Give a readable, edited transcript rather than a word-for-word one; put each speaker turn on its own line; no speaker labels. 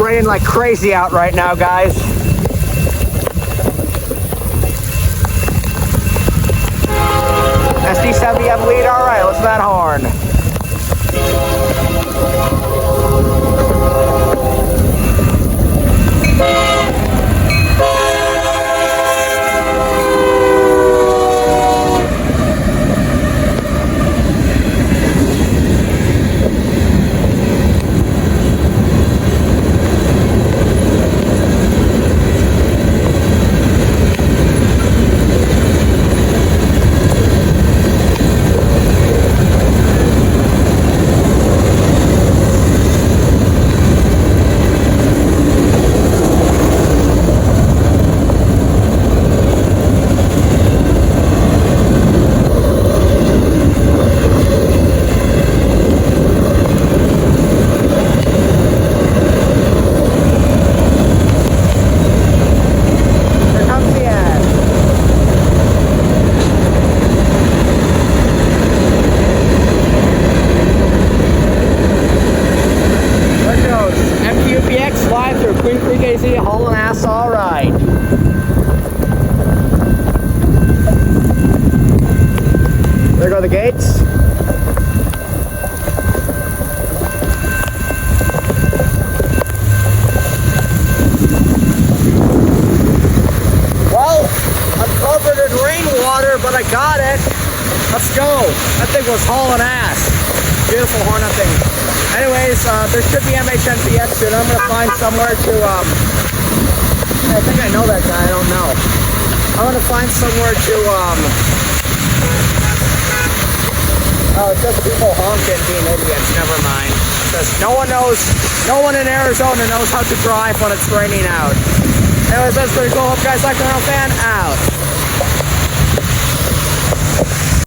raining like crazy out right now, guys. SD70 on lead. All right, listen to that horn. MTUPX live through Queen Creek AZ, hauling ass all right. There go the gates. Well, I'm covered in rainwater, but I got it. Let's go. That thing was hauling ass. Beautiful horn, that thing. Anyways, there should be MTUPX soon. I'm gonna find somewhere to, I think I know that guy, I don't know. I'm gonna find somewhere to, oh, it's just people honking, being idiots, never mind. Just, no one in Arizona knows how to drive when it's raining out. Anyways, that's pretty cool. Hope you guys like the real fan. Out.